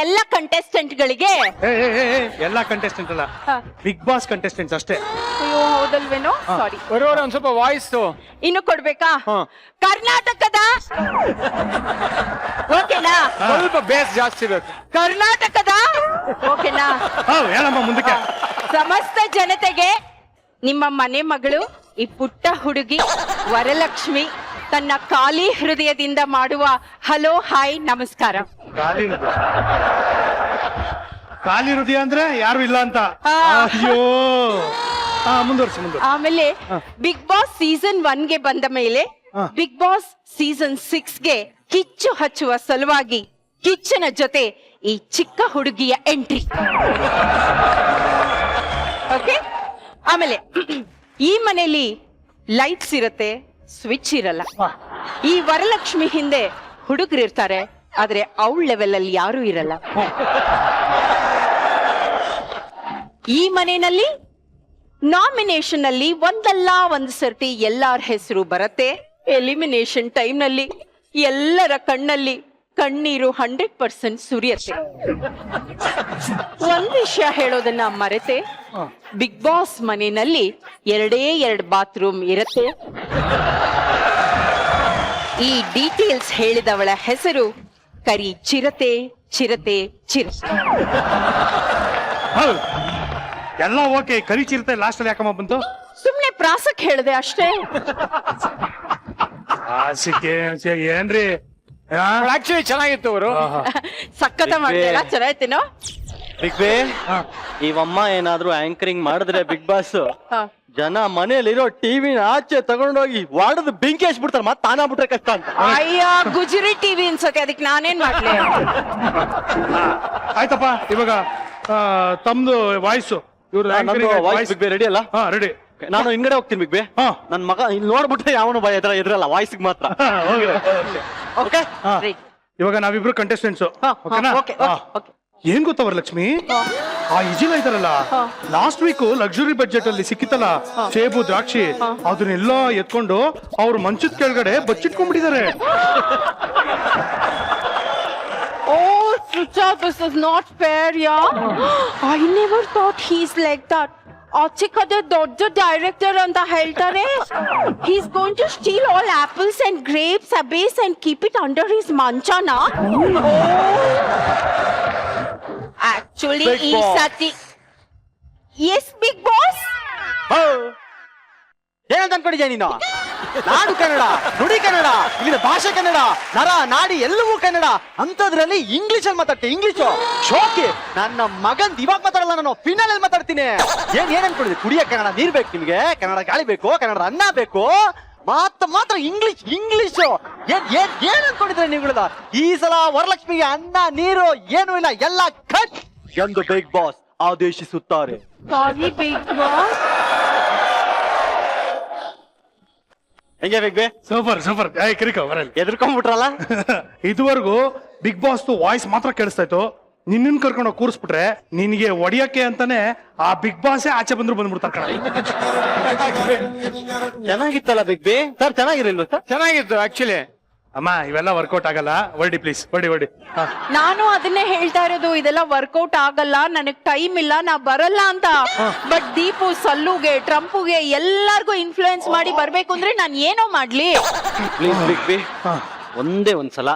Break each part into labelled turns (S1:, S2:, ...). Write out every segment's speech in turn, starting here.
S1: ಎಲ್ಲ ಕಂಟೆಸ್ಟೆಂಟ್ಗಳಿಗೆ
S2: ಎಲ್ಲಾ ಕಂಟೆಸ್ಟೆಂಟ್ ಅಲ್ಲ, ಬಿಗ್ ಬಾಸ್ ಕಂಟೆಸ್ಟೆಂಟ್ಸ್ ಅಷ್ಟೇ.
S1: ಅಯ್ಯೋ ಹೌದಲ್ವೇನೋ, ಸಾರಿ.
S3: ಒಂದ್ ಸ್ವಲ್ಪ ವಾಯ್ಸ್
S1: ಇನ್ನು ಕೊಡ್ಬೇಕಾ? ಕರ್ನಾಟಕದ ಓಕೆನಾ,
S3: ಸ್ವಲ್ಪ ಬೇಸ್ ಜಾಸ್ತಿ ಬೇಕು.
S1: ಕರ್ನಾಟಕದ ಓಕೆನಾ,
S2: ಹೇಳಮ್ಮ ಮುಂದಕ್ಕೆ.
S1: ಸಮಸ್ತ ಜನತೆಗೆ ನಿಮ್ಮ ಮನೆ ಮಗಳು ಈ ಪುಟ್ಟ ಹುಡುಗಿ ವರಲಕ್ಷ್ಮಿ ತನ್ನ ಖಾಲಿ ಹೃದಯದಿಂದ ಮಾಡುವ ಹಲೋ ಹಾಯ್ ನಮಸ್ಕಾರ.
S2: ಖಾಲಿ ಹೃದಯ ಅಂದ್ರೆ ಯಾರು ಇಲ್ಲ ಅಂತ. ಅಯ್ಯೋ, ಮುಂದುವರ್ಸಿ.
S1: ಆಮೇಲೆ ಬಿಗ್ ಬಾಸ್ ಸೀಸನ್ 1 ಗೆ ಬಂದ ಮೇಲೆ ಬಿಗ್ ಬಾಸ್ ಸೀಸನ್ 6 ಗೆ ಕಿಚ್ಚು ಹಚ್ಚುವ ಸಲುವಾಗಿ ಕಿಚ್ಚನ ಜೊತೆ ಈ ಚಿಕ್ಕ ಹುಡುಗಿಯ ಎಂಟ್ರಿ. ಓಕೆ. ಆಮೇಲೆ ಈ ಮನೆಯಲ್ಲಿ ಲೈಟ್ಸ್ ಇರತ್ತೆ, ಸ್ವಿಚ್ ಇರಲ್ಲ. ಈ ವರಲಕ್ಷ್ಮಿ ಹಿಂದೆ ಹುಡುಗರು ಇರ್ತಾರೆ, ಆದ್ರೆ ಅವಳ ಲೆವೆಲ್ ಅಲ್ಲಿ ಯಾರು ಇರಲ್ಲ. ಈ ಮನೆಯಲ್ಲಿ ನಾಮಿನೇಷನ್ ಅಲ್ಲಿ ಒಂದಲ್ಲ ಒಂದು ಸರ್ತಿ ಎಲ್ಲಾರ ಹೆಸರು ಬರತ್ತೆ. ಎಲಿಮಿನೇಷನ್ ಟೈಮ್ ನಲ್ಲಿ ಎಲ್ಲರ ಕಣ್ಣಲ್ಲಿ ಕಣ್ಣೀರು 100% ಸುರಿಯತ್ತೆ. ಒಂದ್ ವಿಷಯ ಹೇಳೋದನ್ನ ಮರೆತೆ, ಬಿಗ್ ಬಾಸ್ ಮನೆಯಲ್ಲಿ 2 ಬಾತ್ರೂಮ್ ಇರತ್ತೆ. ಈ ಡೀಟೇಲ್ಸ್ ಹೇಳಿದವಳ ಹೆಸರು ಕರಿ ಚಿರತೆ ಚಿರತೆ ಚಿರತೆ.
S2: ಎಲ್ಲ ಓಕೆ, ಕರಿ ಚಿರತೆ ಲಾಸ್ಟ್ ಅಲ್ಲಿ ಯಾಕಮ್ಮ ಬಂತು?
S1: ಸುಮ್ನೆ ಪ್ರಾಸಕ್ ಹೇಳಿದೆ ಅಷ್ಟೇ.
S2: ಏನ್ರಿ
S3: ಆಕ್ಚುಲಿ ಚೆನ್ನಾಗಿತ್ತು ಅವರು.
S1: ಸಕ್ಕತ್ತ ಮಾಡ್ತೀರಾ, ಚೆನ್ನಾಯ್ತೇನೋ?
S4: ಬಿಗ್ ಬೇ, ಇವಮ್ಮ ಏನಾದ್ರೂ ಆಂಕರಿಂಗ್ ಮಾಡಿದ್ರೆ ಬಿಗ್ ಬಾಸ್ ಜನ ಮನೇಲಿರೋ ಟಿವಿನ ಆಚೆ ತಗೊಂಡೋಗಿ ವಾಡದ್ ಬೆಂಕಿ ಹಚ್ಬಿಡ್ತಾರೆ, ಮತ್ತೆ ತಾನಾಗ್ಬಿಟ್ರೆ ಕಷ್ಟ ಅಂತ.
S1: ಅಯ್ಯ, ಗುಜರಿ ಟಿವಿ ಅನ್ಸತ್ತೆ, ಅದಕ್ಕೆ ನಾನೇನ್ ಮಾಡ್ಲಿ?
S2: ಆಯ್ತಪ್ಪ, ಇವಾಗ ತಮ್ದು ವಾಯ್ಸ್
S4: ವಾಯ್ಸ್ ಬಿಗ್ ಬೇ ರೆಡಿ ಅಲ್ಲ?
S2: ರೆಡಿ.
S4: ನಾನು ಹಿಂಗಡೆ ಹೋಗ್ತೀನಿ ಬಿಗ್ ಬೇ. ನನ್ ಮಗ ಇಲ್ಲಿ ನೋಡ್ಬಿಟ್ರೆ ಯಾವನು ಭಯ ಎದ್ರಲ್ಲ, ವಾಯ್ಸ್ಗೆ ಮಾತ್ರ.
S1: ಓಕೆ.
S2: ಇವಾಗ ನಾವಿಬ್ರು ಕಂಟೆಸ್ಟೆಂಟ್ಸ್. ಏನ್ ಗೊತ್ತಾ ವರಲಕ್ಷ್ಮಿ, ಆ ಇಜಿಲ ಇದಾರಲ್ಲ, ಲಾಸ್ಟ್ ವೀಕ್ ಲಕ್ಸುರಿ ಬಜೆಟ್ ಅಲ್ಲಿ ಸಿಕ್ಕಿತ್ತಲ್ಲ ಸೇಬು ದ್ರಾಕ್ಷಿ, ಅದನ್ನೆಲ್ಲ ಎತ್ಕೊಂಡು ಅವ್ರ ಮಂಚದ ಕೆಳಗಡೆ ಬಚ್ಚಿಟ್ಕೊಂಡ್ಬಿಟ್ಟಿದ್ದಾರೆ.
S1: Oh, Sucha, this is not fair, yeah? I never thought he's like that. ಆಚಿಕದ ದೊಡ್ಡ ಡೈರೆಕ್ಟರ್ ಅಂತ ಹೇಳ್ತಾರೆ. He's going to steal all apples and grapes, abase and keep it under his manchana. Actually, ಈ ಸತಿ yes, big boss.
S4: ಏನಂತ ಅನ್ಕೊಂಡಿದ್ಯಾ ನೀನು? ನಾಡು ಕನ್ನಡ, ನುಡಿ ಕನ್ನಡ, ಇಲ್ಲಿನ ಭಾಷೆ ಕನ್ನಡ, ನರ ನಾಡಿ ಎಲ್ಲವೂ ಕನ್ನಡ. ಅಂತದ್ರಲ್ಲಿ ಇಂಗ್ಲಿಷ್ ಅಲ್ಲಿ ಮಾತಾಡ್ತೀನಿ. ಇಂಗ್ಲಿಷು ಶೋಕಿ ನನ್ನ ಮಗನ್ ಇವಾಗ ಮಾತಾಡಲ್ಲ, ನಾನು ಫಿನಲ್ ಅಲ್ಲಿ ಮಾತಾಡ್ತೀನಿ. ಏನ್ ಅನ್ಕೊಂಡಿದ್ದೆ? ಕುಡಿಯ ಕನ್ನಡ ನೀರ್ ಬೇಕು ನಿಮ್ಗೆ, ಕನ್ನಡ ಗಾಳಿ ಬೇಕು, ಕನ್ನಡ ಅನ್ನ ಬೇಕು, ಮಾತ್ರ ಇಂಗ್ಲಿಷು. ಏನ್ ಅನ್ಕೊಂಡಿದ್ರೆ ನೀವುಗಳ? ಈ ಸಲ ವರಲಕ್ಷ್ಮಿಗೆ ಅನ್ನ ನೀರು ಏನೂ ಇಲ್ಲ, ಎಲ್ಲ ಕಟ್ ಎಂದು ಬಿಗ್ ಬಾಸ್ ಆದೇಶಿಸುತ್ತಾರೆ.
S1: Sorry, big boss.
S4: ಹೆಂಗೆ ಬಿಗ್ ಬೇ?
S2: ಸೂಪರ್. ಕಿರಿಕೋ ಬರಲ್ಲ,
S4: ಎದ್ರಕೊಂಡ್ಬಿಟ್ರಲ್ಲ.
S2: ಇದುವರೆಗೂ ಬಿಗ್ ಬಾಸ್ ವಾಯ್ಸ್ ಮಾತ್ರ ಕೇಳಿಸ್ತಾ ಇತ್ತು. ನಿನ್ನ ಕರ್ಕೊಂಡು ಕೂರಿಸ್ಬಿಟ್ರೆ ನಿನಗೆ ಒಡಿಯಕ್ಕೆ ಅಂತಾನೆ ಆ ಬಿಗ್ ಬಾಸ್ ಆಚೆ ಬಂದ್ಬಿಡ್ತಾರೆ.
S4: ಚೆನ್ನಾಗಿತ್ತಲ್ಲ ಬಿಗ್ ಬೇ ಸರ್? ಚೆನ್ನಾಗಿರಲಿಲ್ಲ ಸರ್?
S3: ಚೆನ್ನಾಗಿತ್ತು ಆಕ್ಚುಲಿ.
S2: ಅಮ್ಮ, ಇವೆಲ್ಲ ವರ್ಕೌಟ್ ಆಗಲ್ಲ, ಹೊಡಿ ಪ್ಲೀಸ್, ಹೊಡಿ.
S1: ನಾನು ಅದನ್ನೇ ಹೇಳ್ತಾ ಇರೋದು, ಇದೆಲ್ಲ ವರ್ಕೌಟ್ ಆಗಲ್ಲ, ನನಗ್ ಟೈಮ್ ಇಲ್ಲ, ನಾ ಬರಲ್ಲ ಅಂತ. ಬಟ್ ದೀಪು ಸಲ್ಲುಗೆ ಟ್ರಂಪುಗೆ ಎಲ್ಲಾರ್ಗು ಇನ್ಫ್ಲೂಯೆನ್ಸ್ ಮಾಡಿ ಬರ್ಬೇಕು ಅಂದ್ರೆ ನಾನು ಏನೋ ಮಾಡ್ಲಿ?
S4: ಪ್ಲೀಸ್ ಬಿಗ್ ಬೇ, ಒಂದೇ ಒಂದ್ಸಲ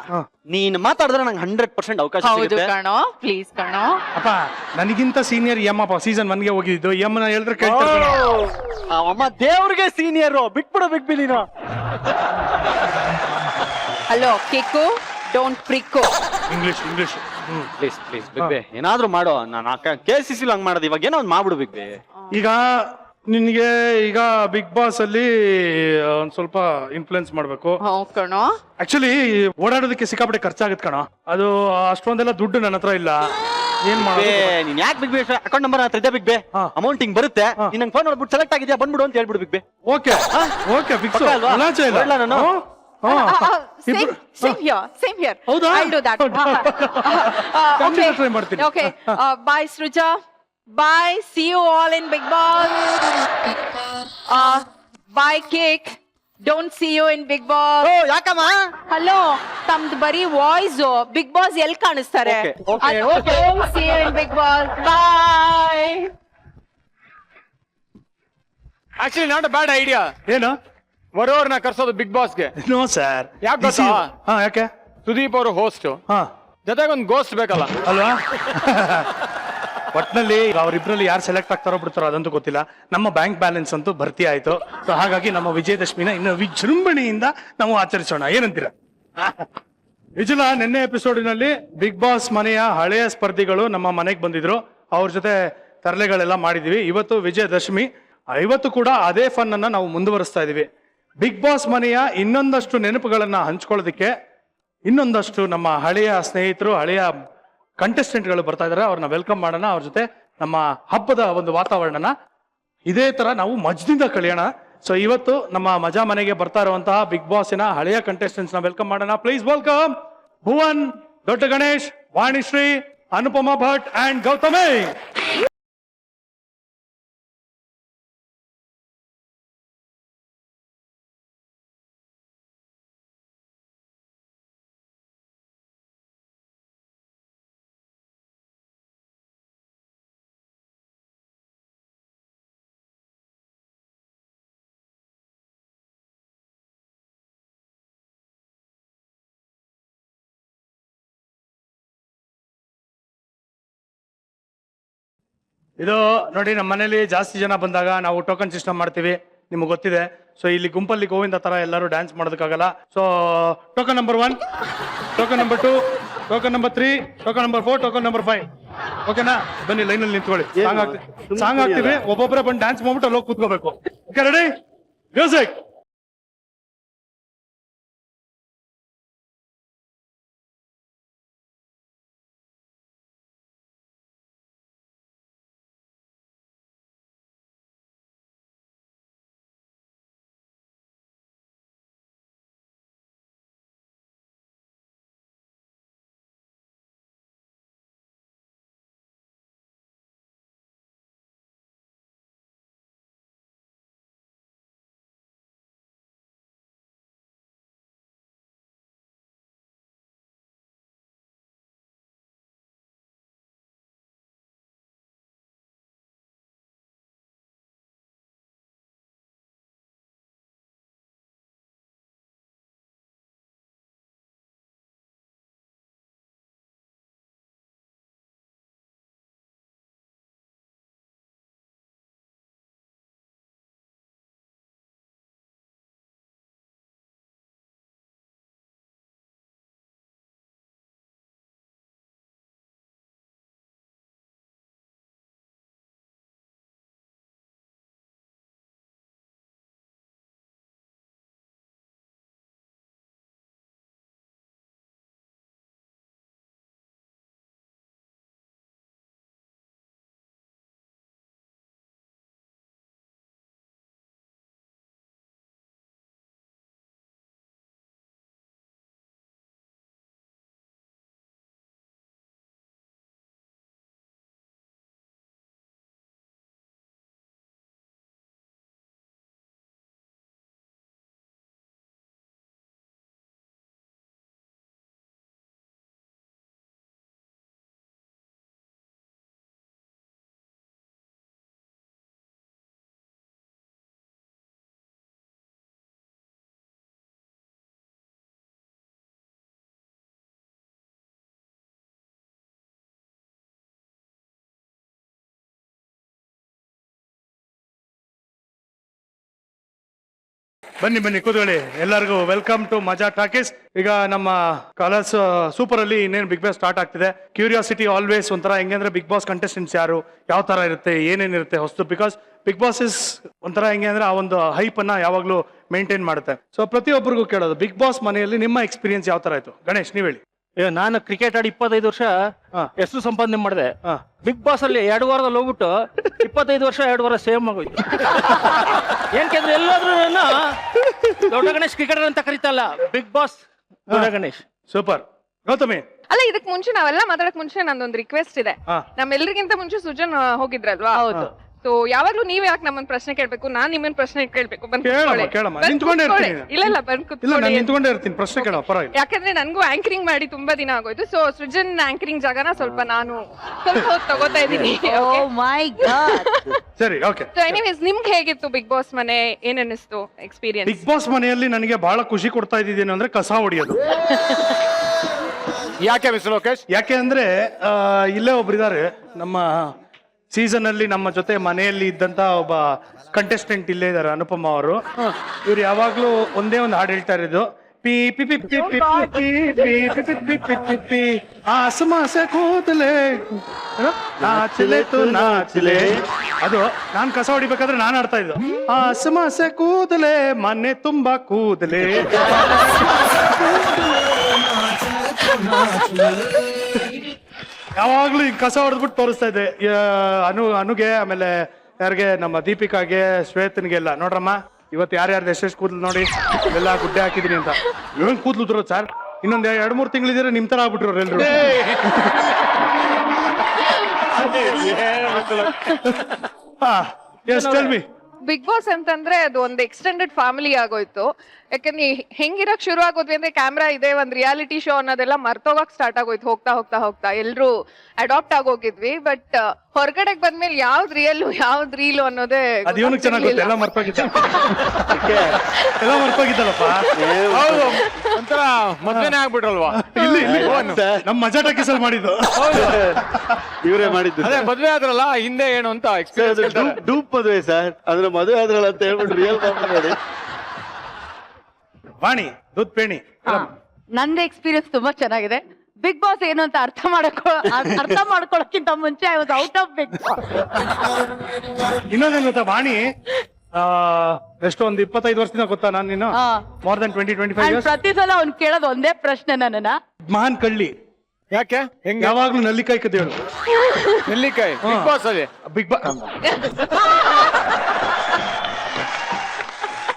S4: ನೀನ್ ಮಾತಾಡಿದ್ರೆ ನಂಗೆ 100% ಅವಕಾಶ ಸಿಗುತ್ತೆ.
S1: ಕಣೋ, ಪ್ಲೀಸ್ ಕಣೋ.
S2: ಅಪ್ಪ, ನನಗಿಂತ ಸೀನಿಯರ್ ಎಮ್ಮಪ್ಪ ಸೀಸನ್ 1 ಗೆ ಹೋಗಿದ್ದು. ಎಮ್ಮನ ಹೇಳಿದ್ರೆ ಕೇಳ್ತಾರೆ.
S4: ಅಮ್ಮ ದೇವ್ರಿಗೆ ಸೀನಿಯರ್, ಬಿಟ್ಬಿಡು ಬಿಗ್ ಬಿ ನೀನು.
S1: Hello kick, don't prick.
S2: English.
S4: Please Bigg ಬೇ, ಏನಾದ್ರೂ ಮಾಡೋ. ನಾನು KCC ಹಂಗ್ ಮಾಡೋದು, ಇವಾಗ ಏನೋ ಒಂದು ಮಾಡ್ಬಿಡು ಬಿಗ್ ಬೇ.
S2: ಈಗ ನಿನ್ಗೆ ಬಿಗ್ ಬಾಸ್ ಅಲ್ಲಿ ಒಂದ್ ಸ್ವಲ್ಪ ಇನ್ಫ್ಲುಯೆನ್ಸ್ ಮಾಡ್ಬೇಕು
S1: ಕಣೋ.
S2: ಆಕ್ಚುಲಿ ಓಡಾಡೋದಕ್ಕೆ ಸಿಕ್ಕಾಪಟ್ಟೆ ಖರ್ಚಾಗತ್ ಕಣೋ. ಅದು ಅಷ್ಟೊಂದೆಲ್ಲ ದುಡ್ಡು ನನ್ನ ಹತ್ರ ಇಲ್ಲ. ಏನ್ ಮಾಡೋದು?
S4: ನೀನ್ ಯಾಕೆ ಬಿಗ್ ಬೇ ಅಕೌಂಟ್ ನಂಬರ್ ಹತ್ರ ಇದೆ ಬಿಗ್ ಬೇ, ಅಮೌಂಟ್ ಹಿಂಗ್ ಬರುತ್ತೆ, ನಿನ್ ಫೋನ್ ನೋಡ್ಬಿಟ್ಟು ಸೆಲೆಕ್ಟ್ ಆಗಿದ್ಯಾ ಬಂದ್ಬಿಡು ಅಂತ ಹೇಳ್ಬಿಡು ಬಿಗ್ ಬೇ.
S2: Okay fix.
S1: Same here.
S2: ಹೌದಾ?
S1: I'll do that.
S2: ಟ್ರೈ ಮಾಡ್ತೀನಿ.
S1: Okay. Bye, Sruja. Bye. See you all in Big Boss. Bye, Kick. Don't see you in Bigg Boss.
S4: ಓ ಯಾಕಮ್ಮ?
S1: ಹಲೋ, ತಮ್ದು ಬರೀ ವಾಯ್ಸ್ ಬಿಗ್ ಬಾಸ್ ಎಲ್ಲಿ ಕಾಣಿಸ್ತಾರೆ? Don't see you in Bigg Boss. Bye.
S3: Actually not a bad idea.
S2: ಏನು
S3: ಬರೋರ್ನ ಕರ್ಸೋದು ಬಿಗ್ ಬಾಸ್ಗೆ.
S2: No sir.
S3: ಯಾಕ್ ಗೊತ್ತಾ?
S2: ಹಾ, ಯಾಕೆ?
S3: ಸುದೀಪ್ ಅವರು ಹೋಸ್ಟ್,
S2: ಹಾ
S3: ಜೊತೆಗೆ ಒಂದು ಗೋಸ್ಟ್ ಬೇಕಲ್ಲ
S2: ಅಲ್ವಾ? ಒಟ್ನಲ್ಲಿ ಅವರಿಬ್ರಲ್ಲಿ ಯಾರು ಸೆಲೆಕ್ಟ್ ಆಗ್ತಾರೋ ಬಿಡ್ತಾರೋ ಅದಂತೂ ಗೊತ್ತಿಲ್ಲ. ನಮ್ಮ ಬ್ಯಾಂಕ್ ಬ್ಯಾಲೆನ್ಸ್ ಅಂತೂ ಭರ್ತಿ ಆಯ್ತು. ಸೊ ಹಾಗಾಗಿ ನಮ್ಮ ವಿಜಯದಶಮಿನ ಇನ್ನು ವಿಜೃಂಭಣೆಯಿಂದ ನಾವು ಆಚರಿಸೋಣ. ಏನಂತೀರ? ವಿಜುಲ, ನಿನ್ನೆ ಎಪಿಸೋಡಿನಲ್ಲಿ ಬಿಗ್ ಬಾಸ್ ಮನೆಯ ಹಳೆಯ ಸ್ಪರ್ಧಿಗಳು ನಮ್ಮ ಮನೆಗೆ ಬಂದಿದ್ರು. ಅವ್ರ ಜೊತೆ ತರಲೆಗಳೆಲ್ಲ ಮಾಡಿದ್ವಿ. ಇವತ್ತು ವಿಜಯದಶಮಿ. ಇವತ್ತು ಕೂಡ ಅದೇ ಫನ್ ಅನ್ನ ನಾವು ಮುಂದುವರಿಸ್ತಾ ಇದೀವಿ. ಬಿಗ್ ಬಾಸ್ ಮನೆಯ ಇನ್ನೊಂದಷ್ಟು ನೆನಪುಗಳನ್ನ ಹಂಚ್ಕೊಳ್ಳೋದಕ್ಕೆ ಇನ್ನೊಂದಷ್ಟು ನಮ್ಮ ಹಳೆಯ ಸ್ನೇಹಿತರು, ಹಳೆಯ ಕಂಟೆಸ್ಟೆಂಟ್ಗಳು ಬರ್ತಾ ಇದಾರೆ. ಅವ್ರನ್ನ ವೆಲ್ಕಮ್ ಮಾಡೋಣ. ಅವ್ರ ಜೊತೆ ನಮ್ಮ ಹಬ್ಬದ ಒಂದು ವಾತಾವರಣನ ಇದೇ ತರ ನಾವು ಮಜದಿಂದ ಕಳೆಯೋಣ. ಸೊ ಇವತ್ತು ನಮ್ಮ ಮಜಾ ಮನೆಗೆ ಬರ್ತಾ ಇರುವಂತಹ ಬಿಗ್ ಬಾಸ್ನ ಹಳೆಯ ಕಂಟೆಸ್ಟೆಂಟ್ಸ್ ನ ವೆಲ್ಕಮ್ ಮಾಡೋಣ. ಪ್ಲೀಸ್ ವೆಲ್ಕಮ್ ಭುವನ್, ದೊಡ್ಡ ಗಣೇಶ್, ವಾಣಿಶ್ರೀ, ಅನುಪಮಾ ಭಟ್ ಅಂಡ್ ಗೌತಮಿ. ಇದು ನೋಡಿ, ನಮ್ಮ ಮನೇಲಿ ಜಾಸ್ತಿ ಜನ ಬಂದಾಗ ನಾವು ಟೋಕನ್ ಸಿಸ್ಟಮ್ ಮಾಡ್ತೀವಿ, ನಿಮ್ಗೆ ಗೊತ್ತಿದೆ. ಸೊ ಇಲ್ಲಿ ಗುಂಪಲ್ಲಿ ಗೋವಿಂದ ತರ ಎಲ್ಲರೂ ಡ್ಯಾನ್ಸ್ ಮಾಡೋದಕ್ಕಾಗಲ್ಲ. So token number 1, token number 2, token number 3, token number 4, token number 5. ಓಕೆನಾ? ಬನ್ನಿ, ಲೈನಲ್ಲಿ ನಿಂತ್ಕೊಳ್ಳಿ. ಸಾಂಗ್ ಆಗ್ತೀವಿ. ಒಬ್ಬೊಬ್ಬರೇ ಬಂದು ಡ್ಯಾನ್ಸ್ ಮಾಡ್ಬಿಟ್ಟು ಅಲ್ಲಿ ಹೋಗಿ ಕೂತ್ಕೋಬೇಕು. Okay, ready? ಮ್ಯೂಸಿಕ್. ಬನ್ನಿ ಬನ್ನಿ ಕೂತ್ಕೊಳ್ಳಿ. ಎಲ್ಲರಿಗೂ ವೆಲ್ಕಮ್ ಟು ಮಜಾ ಟಾಕೀಸ್. ಈಗ ನಮ್ಮ ಕಲರ್ಸ್ ಸೂಪರ್ ಅಲ್ಲಿ ಇನ್ನೇನು ಬಿಗ್ ಬಾಸ್ ಸ್ಟಾರ್ಟ್ ಆಗ್ತಿದೆ. ಕ್ಯೂರಿಯಾಸಿಟಿ ಆಲ್ವೇಸ್ ಒಂಥರ ಹೆಂಗೆ ಅಂದ್ರೆ ಬಿಗ್ ಬಾಸ್ ಕಂಟೆಸ್ಟೆಂಟ್ಸ್ ಯಾರು, ಯಾವ ತರ ಇರುತ್ತೆ, ಏನೇನಿರುತ್ತೆ ಹೊಸ್ತು. ಬಿಕಾಸ್ ಬಿಗ್ ಬಾಸ್ ಇಸ್ ಒಂಥರ ಹೆಂಗೆ ಅಂದ್ರೆ ಆ ಒಂದು ಹೈಪ್ ಅನ್ನ ಯಾವಾಗ್ಲೂ ಮೇಂಟೈನ್ ಮಾಡುತ್ತೆ. ಸೊ ಪ್ರತಿಯೊಬ್ಬರಿಗೂ ಕೇಳೋದು, ಬಿಗ್ ಬಾಸ್ ಮನೆಯಲ್ಲಿ ನಿಮ್ಮ ಎಕ್ಸ್ಪೀರಿಯನ್ಸ್ ಯಾವ ತರ ಆಯ್ತು? ಗಣೇಶ್, ನೀವ್ ಹೇಳಿ.
S5: ನಾನು ಕ್ರಿಕೆಟ್ ಆಡಿ 25 ವರ್ಷ ಹೆಸರು ಸಂಪಾದನೆ ಮಾಡಿದೆ. ಬಿಗ್ ಬಾಸ್ ಅಲ್ಲಿ 2 ವಾರದಲ್ಲಿ ಹೋಗ್ಬಿಟ್ಟು 25 ವರ್ಷ 2 ವಾರ ಸೇಮ್ ಆಗೋಯ್ತು. ಏನ್ಕೆಂದ್ರೆ ಎಲ್ಲಾದ್ರೂ ನನ್ನ ದೊಡ್ಡ ಗಣೇಶ್ ಕ್ರಿಕೆಟರ್ ಅಂತ ಕರೀತಲ್ಲ, ಬಿಗ್ ಬಾಸ್ ದೊಡ್ಡ ಗಣೇಶ್.
S2: ಸೂಪರ್. ಗೌತಮಿ,
S6: ಅಲ್ಲ, ಇದಕ್ ಮುಂಚೆ ನಾವೆಲ್ಲ ಮಾತಾಡಕ್ ಮುಂಚೆ ನಂದೊಂದು ರಿಕ್ವೆಸ್ಟ್ ಇದೆ. ನಮ್ಮೆಲ್ಲರಿಗಿಂತ ಮುಂಚೆ ಸುಜನ್ ಹೋಗಿದ್ರಲ್ವಾ?
S1: ಹೌದು.
S6: ಸೊ ಯಾವಾಗ್ಲೂ ನೀವ್ ಯಾಕೆ ನಮ್ಮನ್ ಪ್ರಶ್ನೆ ಕೇಳ್ಬೇಕು ನಾನ್ ನಿಮ್ಮನ್ ಪ್ರಶ್ನೆ ಕೇಳ್ಬೇಕು ಬಂದ್
S2: ಕೇಳಮ್ಮ,
S6: ಕೂತ್ಕೊಳ್ಳಿ.
S2: ಕೇಳಮ್ಮ.
S6: ಬಂದ್
S2: ನಿಂತ್ಕೊಂಡೇ
S6: ಕೂತ್ಕೊಳ್ಳಿ.
S2: ಇರ್ತೀನಿ.
S6: ಇಲ್ಲ ಬಂದ್
S2: ಇಲ್ಲ
S6: ಕೂತ್ಕೊಳ್ಳಿ.
S2: ನಾನು ನಿಂತ್ಕೊಂಡೇ ಇರ್ತೀನಿ, ಪ್ರಶ್ನೆ ಕೇಳೋ ಪರವಾಗಿಲ್ಲ.
S6: ಯಾಕಂದ್ರೆ ನನ್ಗೂ ಆಂಕರಿಂಗ್ ಮಾಡಿ ತುಂಬಾ ದಿನ ಆಗೋಯ್ತು. ಸೊ ಸೃಜನ್ ಆಂಕರಿಂಗ್ ಜಾಗನ ಸ್ವಲ್ಪ ನಾನು ಸ್ವಲ್ಪ ಹೊತ್ತು ತಗೋತಾ ಇದೀನಿ.
S1: ಓ ಮೈ ಗಾಡ್.
S2: ಸರಿ, ಓಕೆ.
S6: ಸೊ ಎನಿವೇಸ್ ನಿಮ್ಗೆ ಹೇಗಿತ್ತು ಬಿಗ್ ಬಾಸ್ ಮನೆ, ಏನ್ ಅನ್ನಿಸ್ತು ಎಕ್ಸ್ಪೀರಿಯನ್ಸ್?
S2: ಬಿಗ್ ಬಾಸ್ ಮನೆಯಲ್ಲಿ ನನಗೆ ಬಹಳ ಖುಷಿ ಕೊಡ್ತಾ ಇದ್ದಿದ್ದೇನು ಅಂದ್ರೆ ಕಸ ಹೊಡಿಯೋದು.
S3: ಯಾಕೆ ಮಿಸ್ಟರ್ ಲೋಕೇಶ್?
S2: ಯಾಕೆ ಅಂದ್ರೆ ಇಲ್ಲೇ ಒಬ್ರು ಇದಾರೆ ನಮ್ಮ ಸೀಸನ್ ಅಲ್ಲಿ ನಮ್ಮ ಜೊತೆ ಮನೆಯಲ್ಲಿ ಇದ್ದಂತ ಒಬ್ಬ ಕಂಟೆಸ್ಟೆಂಟ್ ಇಲ್ಲೇ ಇದಾರೆ, ಅನುಪಮ ಅವರು. ಇವ್ರು ಯಾವಾಗ್ಲೂ ಒಂದೇ ಒಂದು ಹಾಡು ಹೇಳ್ತಾ ಇರೋದು, ಪಿ ಪಿ ಪಿ ಪಿ ಪಿ ಪಿ ಪಿ ಪಿ ಪಿ ಪಿ ಪಿ ಪಿ ಆಸಮಾಸ ಕೂದಲೇ ನಾಚಲೆ ತು ನಾಚಲೆ. ಅದು ನಾನ್ ಕಸ ಹೊಡಿಬೇಕಾದ್ರೆ ನಾನು ಆಡ್ತಾ ಇದ್ದು, ಆಸಮಾಸ ಕೂದಲೇ ಮನೆ ತುಂಬಾ ಕೂದಲೇ. ಯಾವಾಗ್ಲೂ ಈಗ ಕಸ ಹೊಡೆದ್ಬಿಟ್ಟು ತೋರಿಸ್ತಾ ಇದ್ದೆ ಅನುಗೆ, ಆಮೇಲೆ ಯಾರಿಗೆ ನಮ್ಮ ದೀಪಿಕಾಗೆ, ಶ್ವೇತನ್ಗೆಲ್ಲ. ನೋಡ್ರಮ್ಮ ಇವತ್ತು ಯಾರ್ಯಾರ್ದು ಎಷ್ಟೆಷ್ಟು ಕೂದಲು ನೋಡಿ ಎಲ್ಲ ಗುಡ್ಡೆ ಹಾಕಿದೀನಿ ಅಂತ. ಏನ್ ಕೂದಲು ಉದುರೋದು ಸರ್, ಇನ್ನೊಂದ್ 2-3 ತಿಂಗಳಿದ್ರೆ ನಿಮ್ ತರ ಆಗ್ಬಿಟ್ರು ಎಲ್ರು. ಹಾ, yes tell me.
S6: Big boss ಅಂತಂದ್ರೆ ಅದು ಒಂದು ಎಕ್ಸ್ಟೆಂಡೆಡ್ ಫ್ಯಾಮಿಲಿ ಆಗೋಯ್ತು. ಯಾಕಂದ್ರೆ ಹೆಂಗಿರಕ್ ಶುರು ಆಗೋದ್ವಿ ಅಂದ್ರೆ ಕ್ಯಾಮ್ರಾ ಇದೆ, ಒಂದ್ ರಿಯಾಲಿಟಿ ಶೋ ಅನ್ನೋದೆಲ್ಲ ಮರ್ತೋಗಕ್ ಸ್ಟಾರ್ಟ್ ಆಗೋಯ್ತು. ಹೋಗ್ತಾ ಹೋಗ್ತಾ ಹೋಗ್ತಾ ಎಲ್ರು ಅಡಾಪ್ಟ್ ಆಗೋಗಿದ್ವಿ. ಬಟ್ ಹೊರಗಡೆಗ್ ಬಂದ್ಮೇಲೆ ಯಾವ್ದ್ ರಿಯಲ್ ಯಾವ್ದ್ ರೀಲು ಅನ್ನೋದೇ
S2: ಅದ್ ಇವನಿಗೆ ಚೆನ್ನಾಗಿ ಗೊತ್ತು, ಎಲ್ಲ ಮರ್ತೋಗಿದ್ದ. ಎಲ್ಲ ಮರ್ತೋಗಿದ್ದಲ್ಲಪ್ಪ.
S3: ಹೌದು, ಒಂಥರ ಮದ್ವೆನೇ ಆಗ್ಬಿಟ್ರಲ್ವಾ?
S2: ಇಲ್ಲಿ ನಮ್ಮ ಮಜಾ ಟಾಕೀಸಲ್ಲಿ ಮಾಡಿದ್ದು.
S7: ಇವರೇ ಮಾಡಿದ್ದು
S3: ಅದೇ ಮದ್ವೆ ಆದ್ರಲ್ಲ, ಹಿಂದೆ ಏನು ಅಂತ ಎಕ್ಸ್ಪೀರಿಯನ್ಸ್.
S7: ಡೂಪ್ ಮದುವೆ ಸರ್, ಅದ್ರ ಮದುವೆ ಆದ್ರಲ್ಲ ಅಂತ ಹೇಳ್ಬಿಟ್ಟು ರಿಯಲ್ ಮಾಡಿ.
S2: ವಾಣಿ ದುದ್ ಪೇಣಿ.
S1: ನಂದು ಎಕ್ಸ್ಪೀರಿಯನ್ಸ್ ತುಂಬಾ ಚೆನ್ನಾಗಿದೆ. ಬಿಗ್ ಬಾಸ್ ಏನು ಅಂತ ಅರ್ಥ ಮಾಡ್ಕೊಳ್ಳೋಕ್ಕಿಂತ ಮುಂಚೆ I was out of big boss.
S2: ಇನ್ನೊಂದೇನು ಗೊತ್ತಾ ವಾಣಿ, ಎಷ್ಟು ಒಂದು 25 ವರ್ಷದಿಂದ ಗೊತ್ತಾ ನಾನು ನೀನು, ಮೋರ್ ದನ್ 20-25 ಇಯರ್ಸ್.
S1: ಪ್ರತಿ ಸಲ ಅವ್ನು ಕೇಳೋದು ಒಂದೇ ಪ್ರಶ್ನೆ ನನ್ನನ್ನ,
S2: ಮಹಾನ್ ಕಳ್ಳಿ,
S3: ಯಾಕೆ ಹೆಂಗೆ?
S2: ಯಾವಾಗ್ಲೂ ನಲ್ಲಿಕಾಯಿ ಕದೇಳು.
S3: ನೆಲ್ಲಿಕಾಯಿ ಬಿಗ್ ಬಾಸ್ ಅಲ್ಲಿ
S2: ಬಿಗ್ ಬಾಸ್